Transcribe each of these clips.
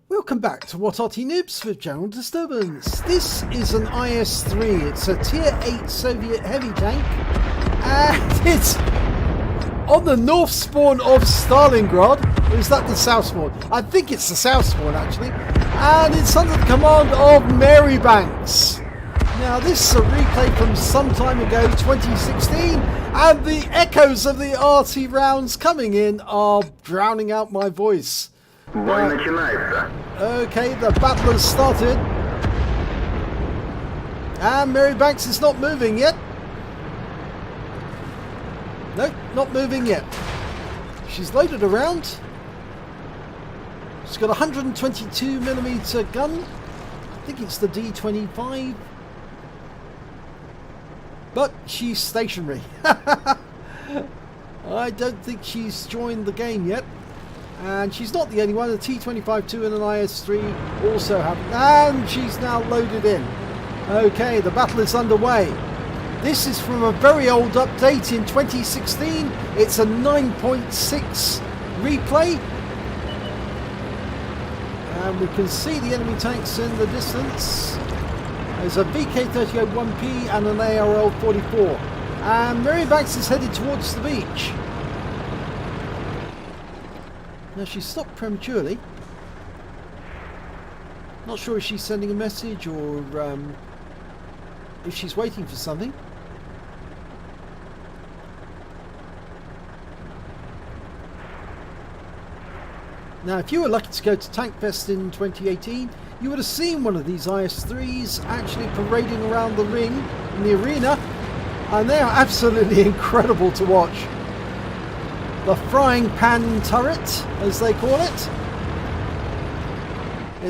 Welcome back to What Arty Noobs with General Disturbance. This is an IS-3. It's a Tier 8 Soviet heavy tank, and it's on the north spawn of Stalingrad. Or is that the south spawn? I think it's the south spawn actually. And it's under the command of Marybanks. Now this is a replay from some time ago, 2016, and the echoes of the Arty rounds coming in are drowning out my voice. Okay, the battle has started. And Marybanks is not moving yet. Nope, not moving yet. She's loaded around. She's got a 122mm gun. I think it's the D25. But she's stationary. I don't think she's joined the game yet. And she's not the only one. The T25-2 and an IS-3 also have. And she's now loaded in. Okay, the battle is underway. This is from a very old update in 2016. It's a 9.6 replay. And we can see the enemy tanks in the distance. There's a VK-30-1P and an ARL-44. And Marybanks is headed towards the beach. Now she stopped prematurely. Not sure if she's sending a message or if she's waiting for something. Now if you were lucky to go to Tank Fest in 2018, you would have seen one of these IS-3s actually parading around the ring in the arena, and they are absolutely incredible to watch. The frying pan turret, as they call it.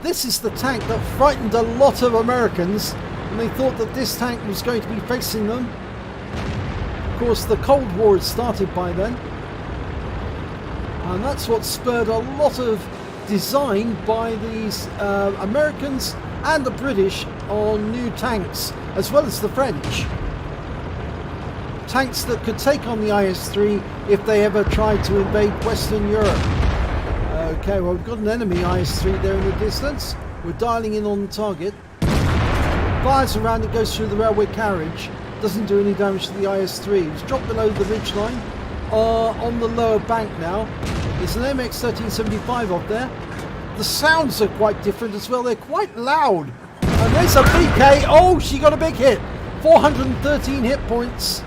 This is the tank that frightened a lot of Americans, and they thought that this tank was going to be facing them. Of course, the Cold War had started by then, and that's what spurred a lot of design by these Americans and the British on new tanks, as well as the French. Tanks that could take on the IS-3 if they ever tried to invade Western Europe. Okay, well, we've got an enemy IS-3 there in the distance. We're dialing in on the target. Fires around, it goes through the railway carriage. Doesn't do any damage to the IS-3. It's dropped below the ridgeline. On the lower bank now. There's an MX-1375 up there. The sounds are quite different as well. They're quite loud. And there's a BK. Oh, she got a big hit. 413 hit points.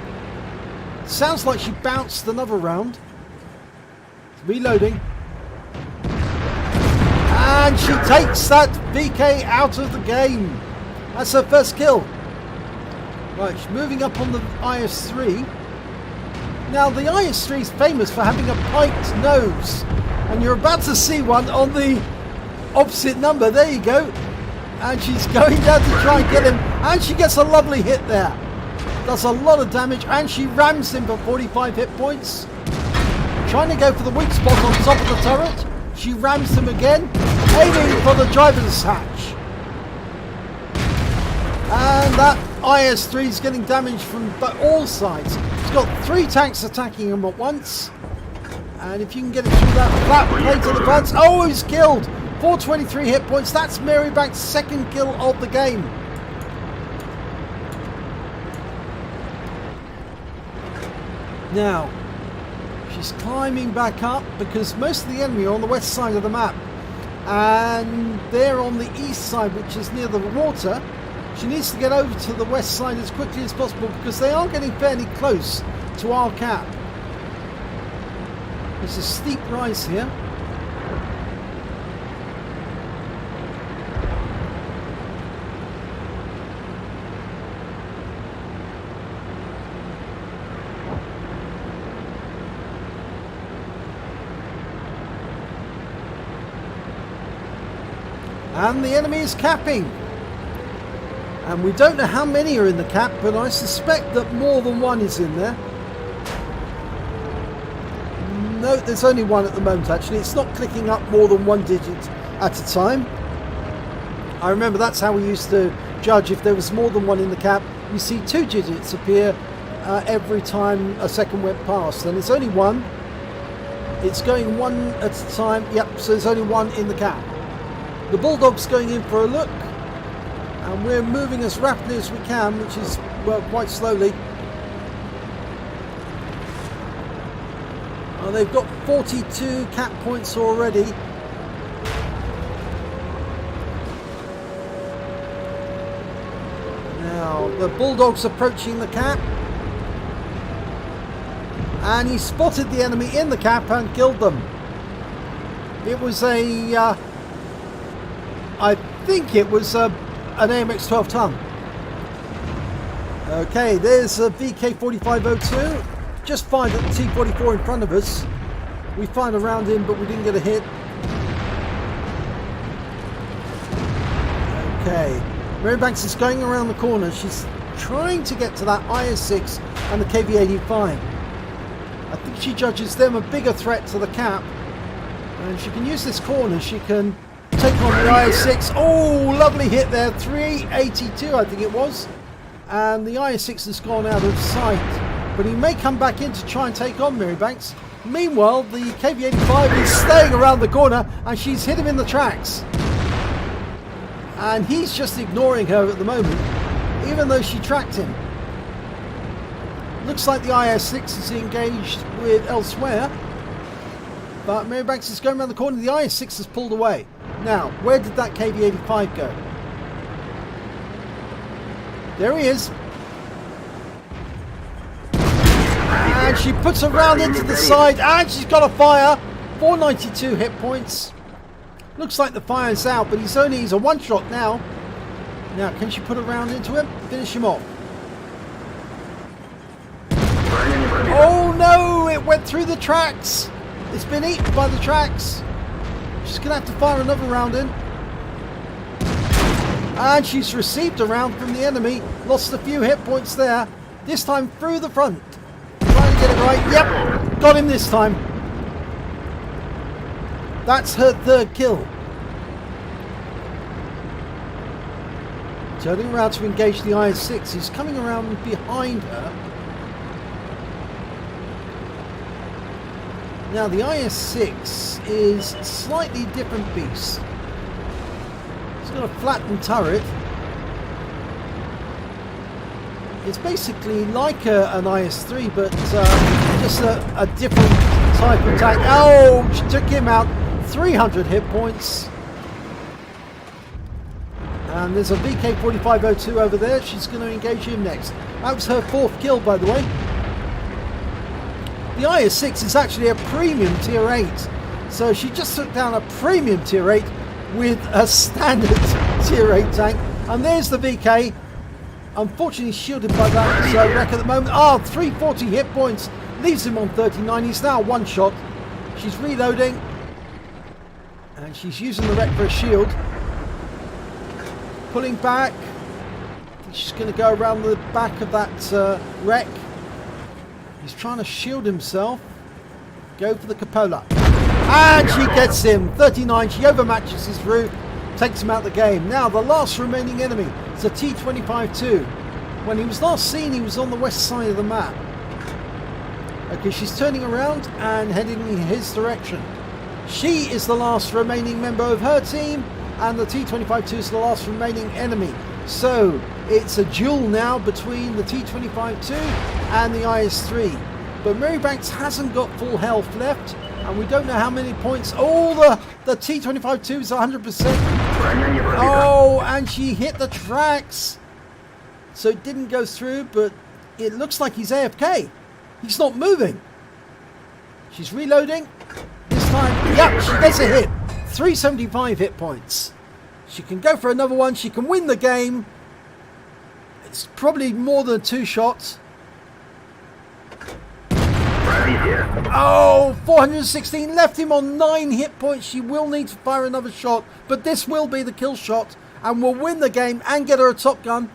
Sounds like she bounced another round. Reloading. And she takes that VK out of the game. That's her first kill. Right, she's moving up on the IS-3. Now the IS-3 is famous for having a piked nose. And you're about to see one on the opposite number. There you go. And she's going down to try and get him. And she gets a lovely hit there. Does a lot of damage, and she rams him for 45 hit points. Trying to go for the weak spot on top of the turret. She rams him again, aiming for the driver's hatch. And that IS-3 is getting damaged from all sides. It's got 3 tanks attacking him at once. And if you can get it through that flat plate of the fence. Oh, he's killed. 423 hit points. That's Marybanks' second kill of the game. Now, she's climbing back up because most of the enemy are on the west side of the map. And they're on the east side, which is near the water. She needs to get over to the west side as quickly as possible because they are getting fairly close to our cap. There's a steep rise here. And the enemy is capping. And we don't know how many are in the cap, but I suspect that more than one is in there. No, there's only one at the moment actually. It's not clicking up more than 1 digit at a time. I remember that's how we used to judge if there was more than one in the cap. You see 2 digits appear every time a second went past, and it's only one. It's going one at a time. Yep, so there's only one in the cap. The Bulldog's going in for a look, and we're moving as rapidly as we can, which is, well, quite slowly. They've got 42 cap points already. Now the Bulldog's approaching the cap, and he spotted the enemy in the cap and killed them. It was a I think it was an AMX 12 ton. Okay, there's a VK4502. Just fired at the T44 in front of us. We fired around him, but we didn't get a hit. Okay, Marybanks is going around the corner. She's trying to get to that IS-6 and the KV85. I think she judges them a bigger threat to the cap, and she can use this corner. She can take on the IS-6. Oh, lovely hit there, 382 I think it was, and the IS-6 has gone out of sight, but he may come back in to try and take on Marybanks. Meanwhile, the KV85 is staying around the corner, and she's hit him in the tracks, and he's just ignoring her at the moment, even though she tracked him. Looks like the IS-6 is engaged with elsewhere, but Marybanks is going around the corner. The IS-6 has pulled away. Now, where did that KV85 go? There he is. And she puts a round into the side, and she's got a fire. 492 hit points. Looks like the fire's out, but he's a one-shot now. Now, can she put a round into him? Finish him off. Oh no, it went through the tracks. It's been eaten by the tracks. She's going to have to fire another round in. And she's received a round from the enemy. Lost a few hit points there. This time through the front. Trying to get it right. Yep, got him this time. That's her third kill. Turning around to engage the IS-6. He's coming around behind her. Now the IS-6 is a slightly different beast. It's got a flattened turret. It's basically like an IS-3, but just a different type of tank. Oh, she took him out. 300 hit points. And there's a VK4502 over there. She's going to engage him next. That was her fourth kill, by the way. The IS-6 is actually a premium tier 8. So she just took down a premium tier 8 with a standard tier 8 tank. And there's the VK. Unfortunately shielded by that wreck at the moment. 340 hit points. Leaves him on 39. He's now one shot. She's reloading. And she's using the wreck for a shield. Pulling back. She's going to go around the back of that wreck. He's trying to shield himself. Go for the cupola. And she gets him. 39. She overmatches his roof. Takes him out of the game. Now the last remaining enemy is a T25-2. When he was last seen, he was on the west side of the map. Okay, she's turning around and heading in his direction. She is the last remaining member of her team, and the T25-2 is the last remaining enemy. So it's a duel now between the T25-2 and the IS-3. But Marybanks hasn't got full health left, and we don't know how many points. Oh, the T25-2 is 100%. Oh, and she hit the tracks. So it didn't go through, but it looks like he's AFK. He's not moving. She's reloading. This time, yep, she gets a hit. 375 hit points. She can go for another one. She can win the game. It's probably more than 2 shots. Oh, 416 left him on 9 hit points. She will need to fire another shot, but this will be the kill shot and will win the game and get her a top gun.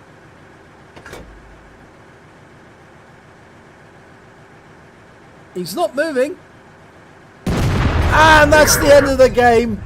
He's not moving. And that's the end of the game.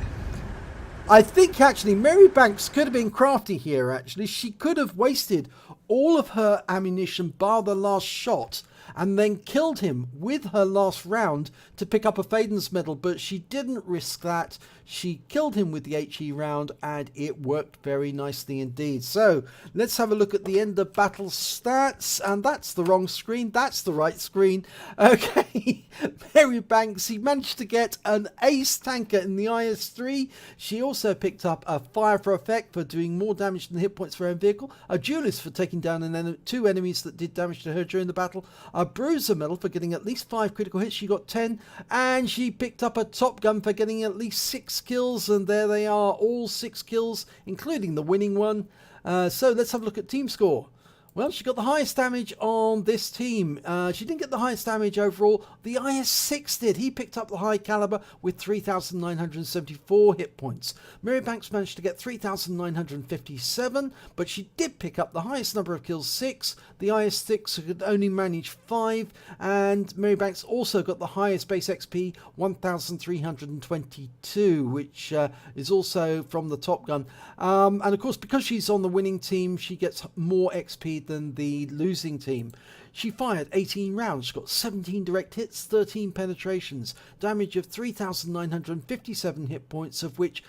I think actually Marybanks could have been crafty here actually. She could have wasted all of her ammunition bar the last shot and then killed him with her last round to pick up a Faden's medal, but she didn't risk that. She killed him with the HE round, and it worked very nicely indeed. So let's have a look at the end of battle stats, and that's the wrong screen, that's the right screen. Okay, Marybanks, he managed to get an ace tanker in the IS-3. She also picked up a fire for effect for doing more damage than hit points for her own vehicle, a duelist for taking down two enemies that did damage to her during the battle, a bruiser medal for getting at least 5 critical hits, she got 10, and she picked up a top gun for getting at least 6 kills, and there they are, all 6 kills, including the winning one. So let's have a look at team score. Well, she got the highest damage on this team. She didn't get the highest damage overall. The IS-6 did. He picked up the high caliber with 3,974 hit points. Marybanks managed to get 3,957, but she did pick up the highest number of kills, 6. The IS-6 could only manage 5, and Marybanks also got the highest base XP, 1,322, which is also from the Top Gun. And of course, because she's on the winning team, she gets more XP than the losing team. She fired 18 rounds, got 17 direct hits, 13 penetrations, damage of 3,957 hit points, of which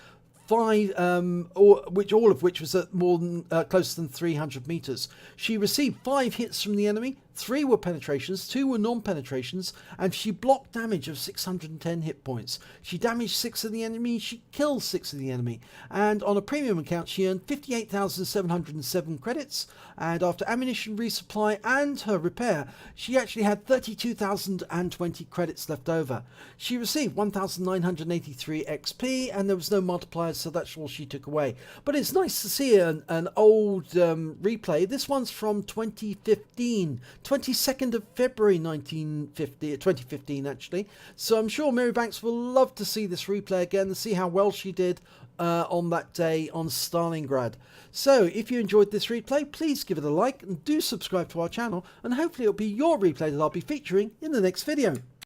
all of which was at more than closer than 300 meters. She received 5 hits from the enemy, 3 were penetrations, 2 were non-penetrations, and she blocked damage of 610 hit points. She damaged 6 of the enemy, she killed 6 of the enemy, and on a premium account she earned 58,707 credits, and after ammunition resupply and her repair, she actually had 32,020 credits left over. She received 1,983 XP, and there was no multipliers, so that's all she took away. But it's nice to see an old replay. This one's from 2015. 22nd of February 2015 actually. So I'm sure Marybanks will love to see this replay again and see how well she did on that day on Stalingrad. So if you enjoyed this replay, please give it a like and do subscribe to our channel, and hopefully it'll be your replay that I'll be featuring in the next video.